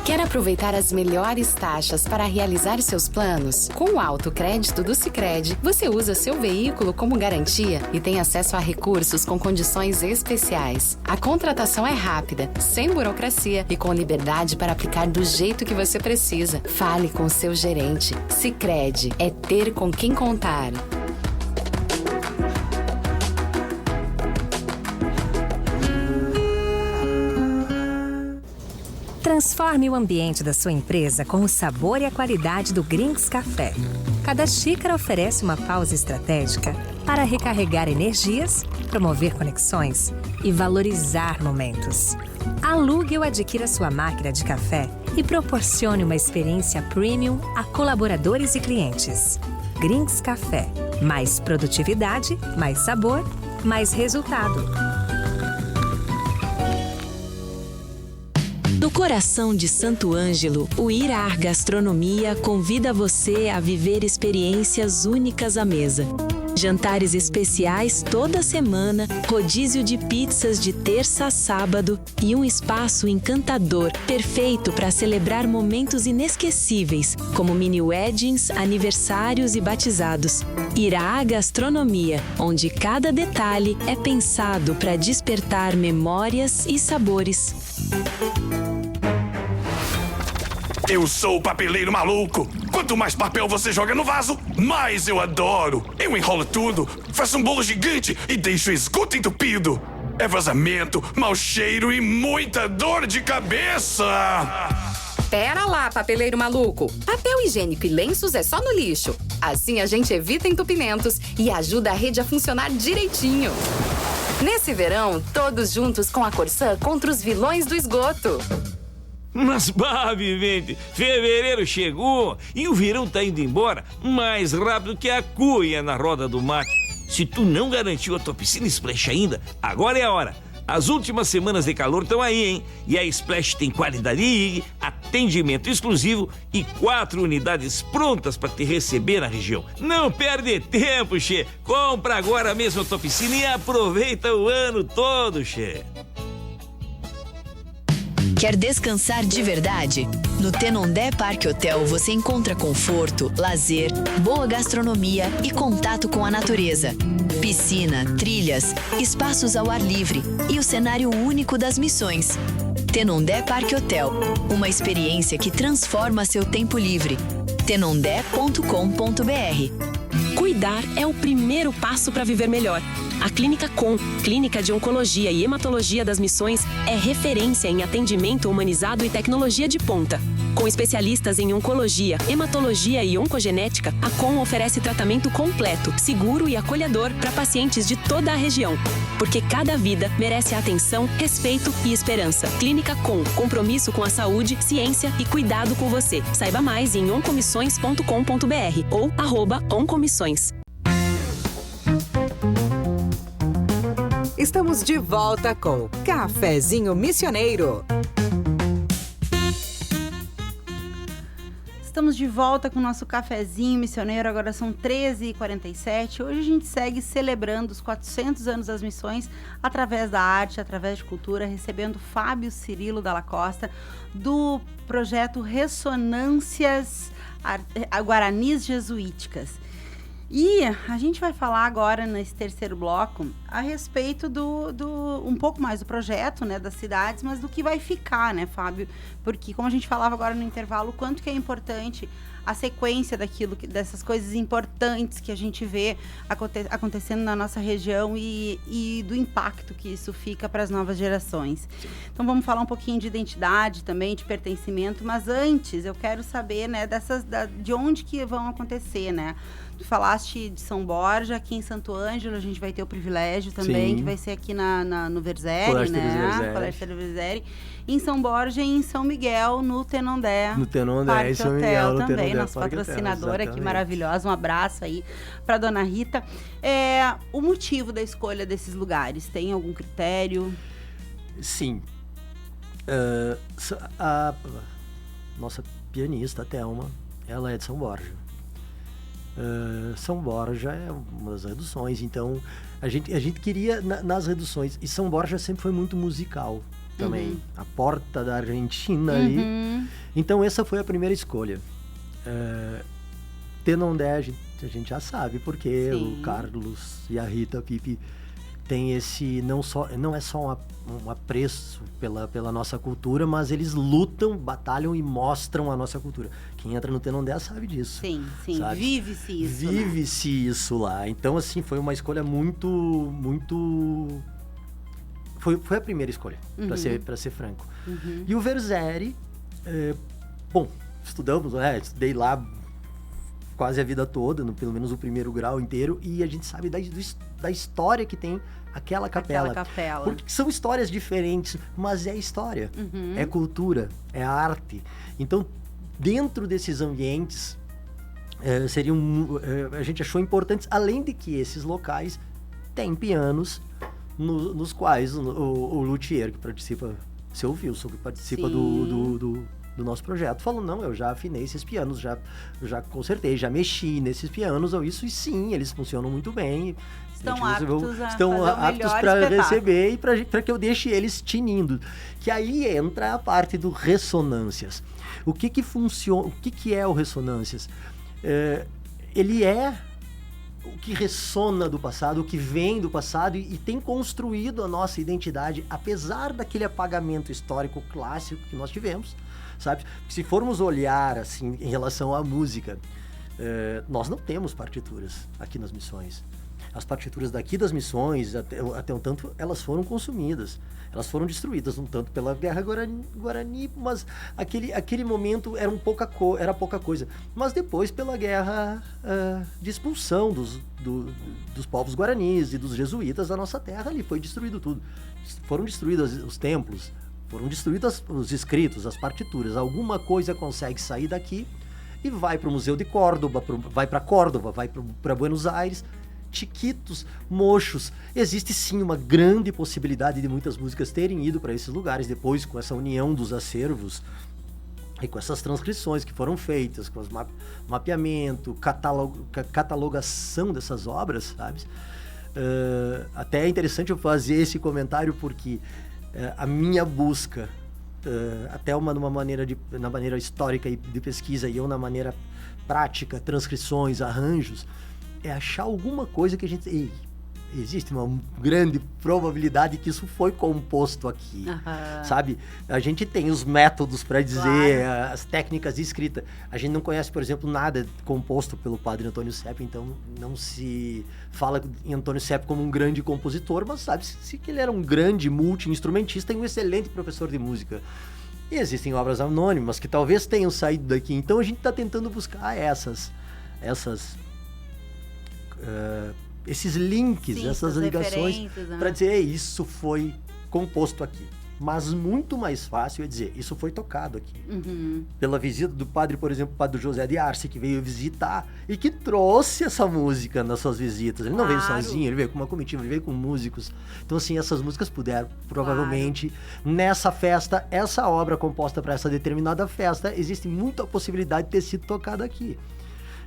S8: Quer aproveitar as melhores taxas para realizar seus planos? Com o autocrédito do Sicredi, você usa seu veículo como garantia e tem acesso a recursos com condições especiais. A contratação é rápida, sem burocracia e com liberdade para aplicar do jeito que você precisa. Fale com seu gerente. Sicredi é ter com quem contar.
S10: Transforme o ambiente da sua empresa com o sabor e a qualidade do Grings Café. Cada xícara oferece uma pausa estratégica para recarregar energias, promover conexões e valorizar momentos. Alugue ou adquira sua máquina de café e proporcione uma experiência premium a colaboradores e clientes. Grings Café. Mais produtividade, mais sabor, mais resultado.
S6: No coração de Santo Ângelo, o Irá Gastronomia convida você a viver experiências únicas à mesa. Jantares especiais toda semana, rodízio de pizzas de terça a sábado e um espaço encantador, perfeito para celebrar momentos inesquecíveis, como mini weddings, aniversários e batizados. Irá Gastronomia, onde cada detalhe é pensado para despertar memórias e sabores.
S11: Eu sou o papeleiro maluco. Quanto mais papel você joga no vaso, mais eu adoro. Eu enrolo tudo, faço um bolo gigante e deixo o esgoto entupido. É vazamento, mau cheiro e muita dor de cabeça.
S8: Pera lá, papeleiro maluco. Papel higiênico e lenços é só no lixo. Assim a gente evita entupimentos e ajuda a rede a funcionar direitinho. Nesse verão, todos juntos com a Corsã contra os vilões do esgoto.
S9: Mas, vivente, fevereiro chegou e o verão tá indo embora mais rápido que a cuia na roda do mate. Se tu não garantiu a tua piscina Splash ainda, agora é a hora. As últimas semanas de calor estão aí, hein? E a Splash tem qualidade, atendimento exclusivo e 4 unidades prontas para te receber na região. Não perde tempo, che. Compra agora mesmo a tua piscina e aproveita o ano todo, che.
S12: Quer descansar de verdade? No Tenondé Parque Hotel você encontra conforto, lazer, boa gastronomia e contato com a natureza. Piscina, trilhas, espaços ao ar livre e o cenário único das missões. Tenondé Parque Hotel, uma experiência que transforma seu tempo livre. tenondé.com.br.
S6: Cuidar é o primeiro passo para viver melhor. A Clínica Com, Clínica de Oncologia e Hematologia das Missões, é referência em atendimento humanizado e tecnologia de ponta. Com especialistas em oncologia, hematologia e oncogenética, a Com oferece tratamento completo, seguro e acolhedor para pacientes de toda a região. Porque cada vida merece atenção, respeito e esperança. Clínica Com, compromisso com a saúde, ciência e cuidado com você. Saiba mais em oncomissões.com.br ou @oncomissões.
S2: Estamos de volta com Cafezinho Missioneiro.
S3: Estamos de volta com o nosso cafezinho missioneiro, agora são 13h47. Hoje a gente segue celebrando os 400 anos das missões através da arte, através de cultura, recebendo Fábio Cirilo Dalla Costa, do projeto Ressonâncias Guaranis Jesuíticas. E a gente vai falar agora, nesse terceiro bloco, a respeito um pouco mais do projeto, né, das cidades, mas do que vai ficar, né, Fábio? Porque, como a gente falava agora no intervalo, o quanto que é importante a sequência dessas coisas importantes que a gente vê acontecendo na nossa região e do impacto que isso fica para as novas gerações. Então, vamos falar um pouquinho de identidade também, de pertencimento, mas antes eu quero saber, né, de onde que vão acontecer, né? Tu falaste de São Borja, aqui em Santo Ângelo, a gente vai ter o privilégio também, que vai ser aqui no Verzeri, né? Colégio Verzeri. Em São Borja e em São Miguel, no Tenondé.
S4: No Tenondé,
S3: Parque
S4: em São
S3: Hotel
S4: Miguel,
S3: também,
S4: Tenondé,
S3: nossa patrocinadora aqui maravilhosa. Um abraço aí para dona Rita. O motivo da escolha desses lugares, tem algum critério?
S4: Sim. A nossa pianista, a Thelma, ela é de São Borja. São Borja é uma das reduções, então a gente queria nas reduções, e São Borja sempre foi muito musical também, a porta da Argentina ali, então essa foi a primeira escolha. Tenondé a gente já sabe, porque o Carlos e a Rita Pipe tem esse, não é só um apreço pela nossa cultura, mas eles lutam, batalham e mostram a nossa cultura. Quem entra no Tenondé sabe disso.
S3: Sim,
S4: sabe?
S3: Vive-se isso.
S4: Vive-se isso lá. Então, assim, foi uma escolha muito... Foi a primeira escolha, para ser franco. E o Verzeri, estudamos, estudei lá quase a vida toda, pelo menos o primeiro grau inteiro, e a gente sabe da história que tem aquela capela. Porque são histórias diferentes, mas é história, é cultura, é arte. Então, dentro desses ambientes, a gente achou importantes, além de que esses locais têm pianos nos quais o luthier que participa, você ouviu, que participa do nosso projeto, falou, não, eu já afinei esses pianos, já consertei, já mexi nesses pianos, e sim, eles funcionam muito bem.
S3: Estão aptos
S4: para receber e para que eu deixe eles tinindo. Que aí entra a parte do Ressonâncias. O que funciona, o que é o Ressonâncias? Ele é o que ressona do passado, o que vem do passado e tem construído a nossa identidade, apesar daquele apagamento histórico clássico que nós tivemos, sabe? Se formos olhar assim em relação à música, nós não temos partituras aqui nas missões. As partituras daqui das missões, até um tanto, elas foram consumidas. Elas foram destruídas um tanto pela Guerra Guarani, mas aquele momento era pouca coisa. Mas depois pela guerra de expulsão dos povos guaranis e dos jesuítas da nossa terra, ali foi destruído tudo. Foram destruídos os templos, foram destruídos os escritos, as partituras. Alguma coisa consegue sair daqui e vai para o Museu de Córdoba, vai para Córdoba, vai para Buenos Aires. Chiquitos, Mochos. Existe sim uma grande possibilidade de muitas músicas terem ido para esses lugares depois, com essa união dos acervos e com essas transcrições que foram feitas, com os mapeamento, catalogação dessas obras, sabe? Até é interessante eu fazer esse comentário porque a minha busca, até na maneira histórica e de pesquisa e eu na maneira prática, transcrições, arranjos, é achar alguma coisa que a gente... existe uma grande probabilidade que isso foi composto aqui, sabe? A gente tem os métodos para dizer, as técnicas de escrita. A gente não conhece, por exemplo, nada composto pelo padre Antônio Sepp, então não se fala em Antônio Sepp como um grande compositor, mas sabe-se que ele era um grande multi-instrumentista e um excelente professor de música. E existem obras anônimas que talvez tenham saído daqui, então a gente está tentando buscar esses links, essas ligações para dizer, isso foi composto aqui. Mas muito mais fácil é dizer, isso foi tocado aqui. Pela visita do padre, por exemplo, o padre José de Arce, que veio visitar e que trouxe essa música nas suas visitas. Ele não veio sozinho, ele veio com uma comitiva, ele veio com músicos. Então, assim, essas músicas puderam, provavelmente, nessa festa, essa obra composta para essa determinada festa, existe muita possibilidade de ter sido tocada aqui.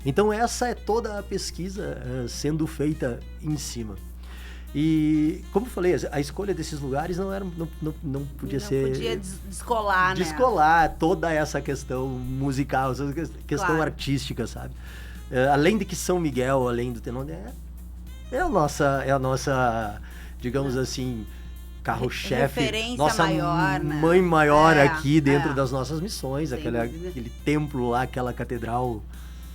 S4: Então essa é toda a pesquisa sendo feita em cima. E, como eu falei, a escolha desses lugares não podia ser... Não
S3: podia descolar, né?
S4: Descolar toda essa questão musical, essa questão artística, sabe? Além de que São Miguel, além do Tenondé, é a nossa, digamos assim, carro-chefe, nossa
S3: maior,
S4: mãe maior aqui dentro das nossas missões, aquele templo lá, aquela catedral...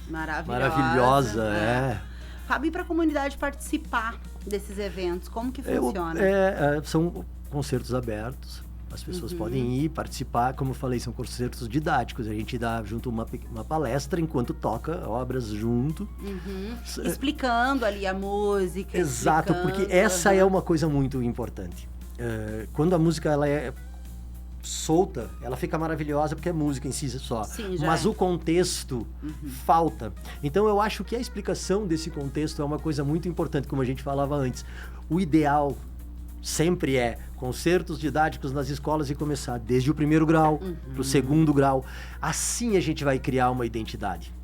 S4: Maravilhosa.
S3: Fábio, e para a comunidade participar desses eventos, como que funciona?
S4: São concertos abertos, as pessoas podem ir participar, como eu falei, são concertos didáticos, a gente dá junto uma palestra enquanto toca obras junto.
S3: Explicando ali a música.
S4: Exato, porque essa é uma coisa muito importante. Quando a música ela é solta, ela fica maravilhosa porque é música em si só. Mas o contexto falta. Então eu acho que a explicação desse contexto é uma coisa muito importante, como a gente falava antes. O ideal sempre é concertos didáticos nas escolas e começar desde o primeiro grau para o segundo grau. Assim a gente vai criar uma identidade,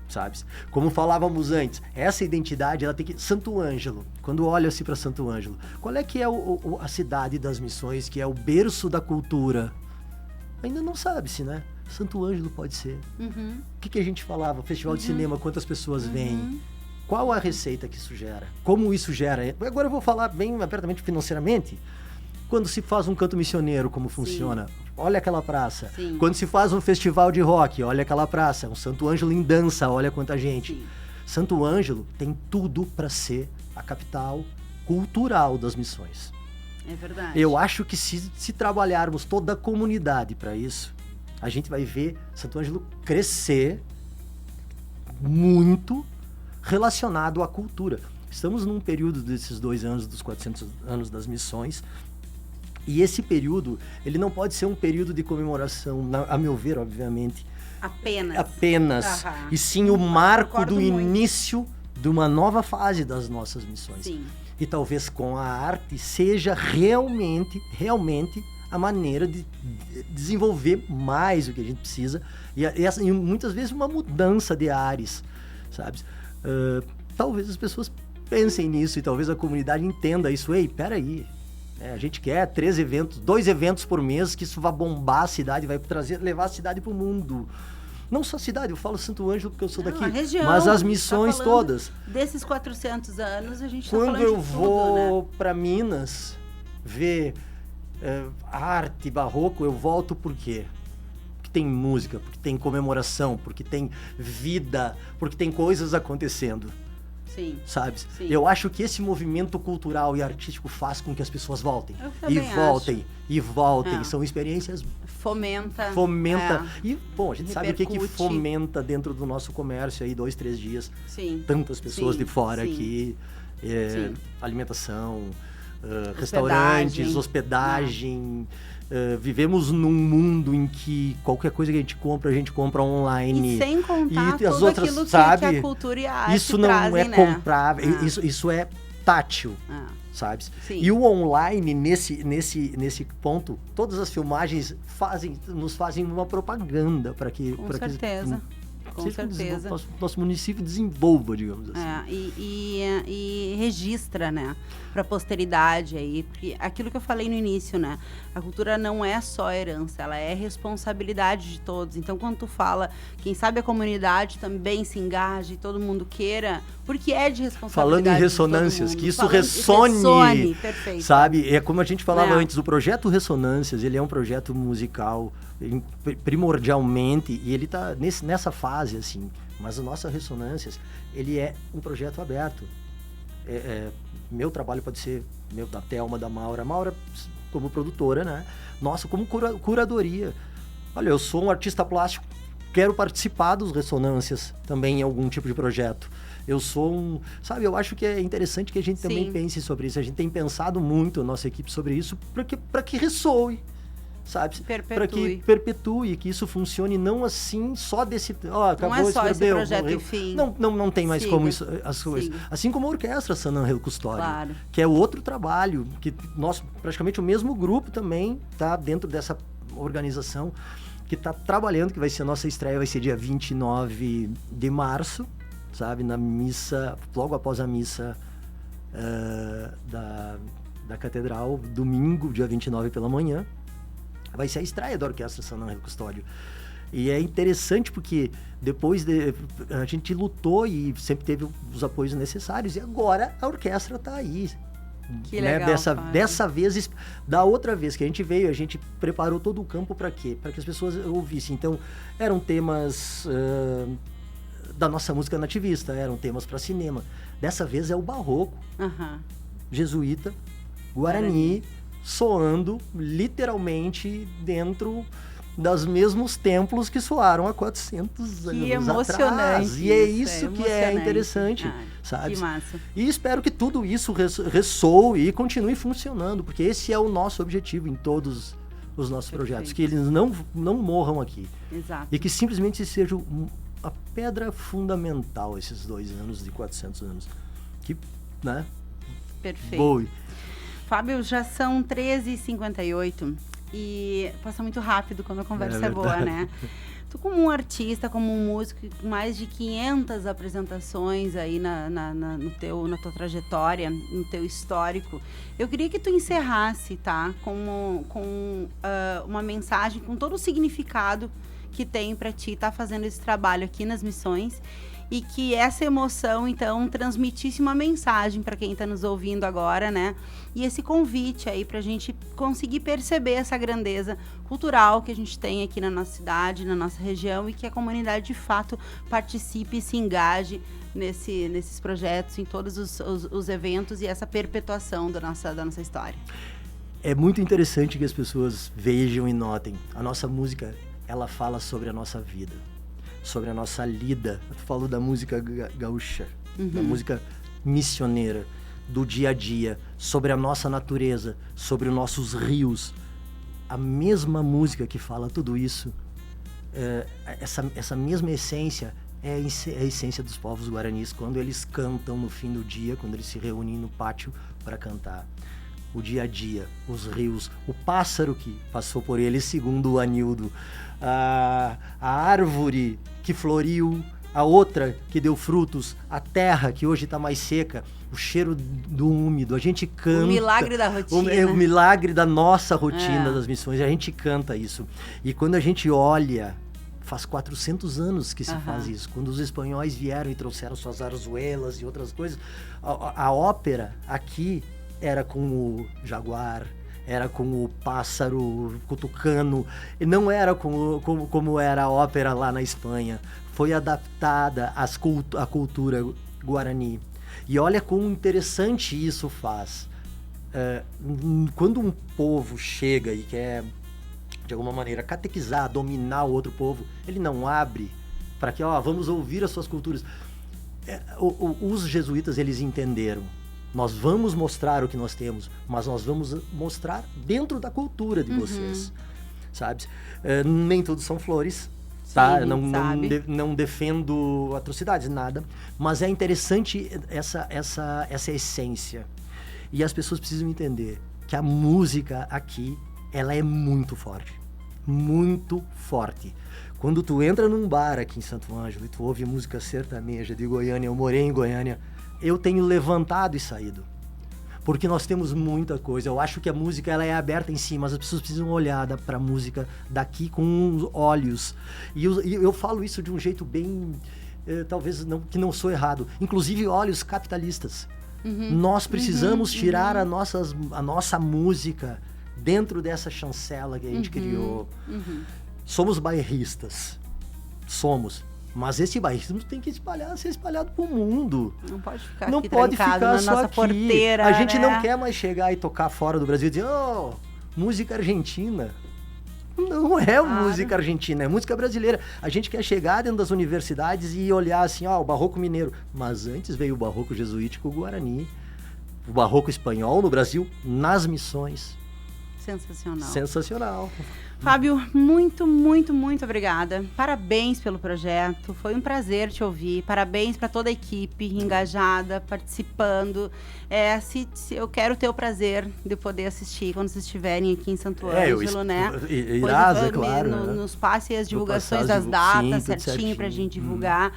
S4: sabe? Como falávamos antes, essa identidade ela tem que... Santo Ângelo, quando olha-se para Santo Ângelo, qual é que é a cidade das missões, que é o berço da cultura? Ainda não sabe-se, né? Santo Ângelo pode ser. O que a gente falava? Festival de cinema, quantas pessoas vêm? Qual a receita que isso gera? Como isso gera? Agora eu vou falar bem abertamente financeiramente. Quando se faz um canto missioneiro, como funciona? Olha aquela praça. Quando se faz um festival de rock, olha aquela praça. Um Santo Ângelo em dança, olha quanta gente. Santo Ângelo tem tudo para ser a capital cultural das missões.
S3: É verdade.
S4: Eu acho que se trabalharmos toda a comunidade para isso, a gente vai ver Santo Ângelo crescer muito relacionado à cultura. Estamos num período desses 2 anos, dos 400 anos das missões, e esse período, ele não pode ser um período de comemoração, a meu ver, obviamente. Apenas. E sim o marco do início de uma nova fase das nossas missões. E talvez com a arte seja realmente a maneira de desenvolver mais o que a gente precisa. E muitas vezes uma mudança de ares, sabe? Talvez as pessoas pensem nisso e talvez a comunidade entenda isso. Ei, peraí. A gente quer 2 eventos por mês, que isso vai bombar a cidade, vai levar a cidade para o mundo. Não só a cidade, eu falo Santo Ângelo porque eu sou daqui, mas as missões todas.
S3: Desses 400 anos, a gente está falando
S4: de tudo, né? Quando eu vou para Minas ver arte barroco, eu volto por quê? Porque tem música, porque tem comemoração, porque tem vida, porque tem coisas acontecendo. Sabe? Eu acho que esse movimento cultural e artístico faz com que as pessoas voltem. E voltem. São experiências...
S3: Fomenta.
S4: E, bom, a gente sabe o que fomenta dentro do nosso comércio aí, 2, 3 dias. Tantas pessoas de fora aqui. Alimentação, restaurantes, hospedagem. Vivemos num mundo em que qualquer coisa que a gente compra online.
S3: E sem contar
S4: e as outras,
S3: aquilo
S4: sabe,
S3: que a cultura e a arte
S4: isso não
S3: trazem,
S4: é
S3: né?
S4: comprável, isso é tátil, sabe? E o online, nesse ponto, todas as filmagens nos fazem uma propaganda para que...
S3: Com certeza. Com certeza.
S4: Nosso município desenvolva, digamos assim.
S3: E registra, né, para a posteridade aí, porque aquilo que eu falei no início, né, a cultura não é só herança, ela é responsabilidade de todos. Então, quando tu fala, quem sabe a comunidade também se engaje, todo mundo queira, porque é de responsabilidade. Falando
S4: em ressonâncias, que isso ressone, perfeito. Sabe? É como a gente falava antes, o projeto Ressonâncias, ele é um projeto musical primordialmente, e ele está nessa fase, assim, mas o nosso Ressonâncias, ele é um projeto aberto. Meu trabalho pode ser da Thelma, da Maura como produtora, né? Nossa, como curadoria. Olha, eu sou um artista plástico, quero participar dos Ressonâncias também em algum tipo de projeto. Eu sou sabe, eu acho que é interessante que a gente também pense sobre isso. A gente tem pensado muito, a nossa equipe, sobre isso, para que ressoe, sabe? Para que perpetue, que isso funcione não assim, só desse... acabou,
S3: não é só esse projeto, enfim.
S4: Não tem mais como isso, as coisas. Assim como a Orquestra San Angel Custódio, que é outro trabalho, que nós, praticamente o mesmo grupo também está dentro dessa organização, que está trabalhando, que vai ser a nossa estreia, vai ser dia 29 de março, sabe, na missa, logo após a missa da Catedral, domingo, dia 29 pela manhã, vai ser a estreia da Orquestra San Angel Custódio. E é interessante porque depois a gente lutou e sempre teve os apoios necessários, e agora a orquestra está aí.
S3: Que legal,
S4: dessa vez, da outra vez que a gente veio, a gente preparou todo o campo para quê? Para que as pessoas ouvissem. Então, eram temas da nossa música nativista, eram temas para cinema. Dessa vez é o barroco, jesuíta, guarani, soando literalmente dentro dos mesmos templos que soaram há 400 anos atrás. E é isso que é interessante, sabe?
S3: Que massa.
S4: E espero que tudo isso ressoe e continue funcionando, porque esse é o nosso objetivo em todos os nossos projetos, que eles não morram aqui.
S3: Exato.
S4: E que simplesmente sejam a pedra fundamental esses 2 anos de 400 anos. Que, né?
S3: Perfeito.
S4: Boa.
S3: Fábio, já são 13h58 e passa muito rápido quando a conversa é boa, né? Tu como um artista, como um músico, com mais de 500 apresentações aí na tua trajetória, no teu histórico, eu queria que tu encerrasse, tá? Com uma mensagem, com todo o significado que tem para ti estar fazendo esse trabalho aqui nas missões, e que essa emoção, então, transmitisse uma mensagem para quem está nos ouvindo agora, né? E esse convite aí para a gente conseguir perceber essa grandeza cultural que a gente tem aqui na nossa cidade, na nossa região, e que a comunidade, de fato, participe e se engaje nesses projetos, em todos os eventos e essa perpetuação da nossa história.
S4: É muito interessante que as pessoas vejam e notem. A nossa música, ela fala sobre a nossa vida, sobre a nossa lida. Tu falou da música gaúcha, da música missioneira, do dia a dia, sobre a nossa natureza, sobre os nossos rios. A mesma música que fala tudo isso, essa mesma essência é a essência dos povos guaranis, quando eles cantam no fim do dia, quando eles se reúnem no pátio para cantar. O dia a dia, os rios, o pássaro que passou por eles, segundo o Anildo, a árvore que floriu, a outra que deu frutos, a terra que hoje está mais seca, o cheiro do úmido, a gente canta.
S3: O milagre da rotina.
S4: O milagre da nossa rotina das missões, a gente canta isso. E quando a gente olha, faz 400 anos que se faz isso. Quando os espanhóis vieram e trouxeram suas zarzuelas e outras coisas, a ópera aqui era com o jaguar, era com o pássaro cutucano, e não era como era a ópera lá na Espanha. Foi adaptada à cultura guarani. E olha como interessante isso faz. Quando um povo chega e quer, de alguma maneira, catequizar, dominar o outro povo, ele não abre para que, vamos ouvir as suas culturas. Os jesuítas, eles entenderam. Nós vamos mostrar o que nós temos, mas nós vamos mostrar dentro da cultura de vocês, sabe? Nem tudo são flores, tá? Não defendo atrocidades, nada, mas é interessante essa essência. E as pessoas precisam entender que a música aqui, ela é muito forte. muito forte. Quando tu entra num bar aqui em Santo Ângelo e tu ouve música sertaneja de Goiânia, eu morei em Goiânia, eu tenho levantado e saído. Porque nós temos muita coisa. Eu acho que a música ela é aberta em si, mas as pessoas precisam olhar para a música daqui com olhos. E eu falo isso de um jeito bem, talvez não, que não sou errado. Inclusive olhos capitalistas. Nós precisamos tirar a nossa música dentro dessa chancela que a gente criou. Somos bairristas. Somos. Mas esse bairrismo tem que ser espalhado pro mundo.
S3: Não pode ficar
S4: não
S3: aqui
S4: pode ficar
S3: na
S4: só
S3: nossa
S4: aqui.
S3: porteira.
S4: A gente não quer mais chegar e tocar fora do Brasil e dizer, música argentina. Não é música argentina, é música brasileira. A gente quer chegar dentro das universidades e olhar assim, o barroco mineiro. Mas antes veio o barroco jesuítico guarani, o barroco espanhol no Brasil, nas missões. Sensacional.
S3: Fábio, muito, muito, muito obrigada. Parabéns pelo projeto. Foi um prazer te ouvir. Parabéns para toda a equipe engajada, participando. Eu quero ter o prazer de poder assistir quando vocês estiverem aqui em Santo Ângelo, né?
S4: Irás, é claro.
S3: Nos passe as divulgações das datas certinho para a gente divulgar.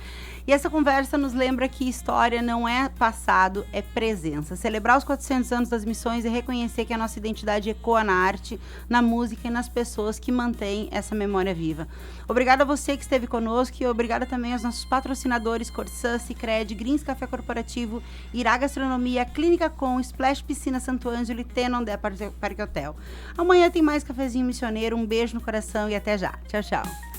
S3: E essa conversa nos lembra que história não é passado, é presença. Celebrar os 400 anos das missões e reconhecer que a nossa identidade ecoa na arte, na música e nas pessoas que mantêm essa memória viva. Obrigada a você que esteve conosco e obrigada também aos nossos patrocinadores Corsã, Sicredi, Grins Café Corporativo, Irá Gastronomia, Clínica Com, Splash Piscina Santo Ângelo e Tenondé Parque Hotel. Amanhã tem mais Cafezinho Missioneiro. Um beijo no coração e até já. Tchau, tchau.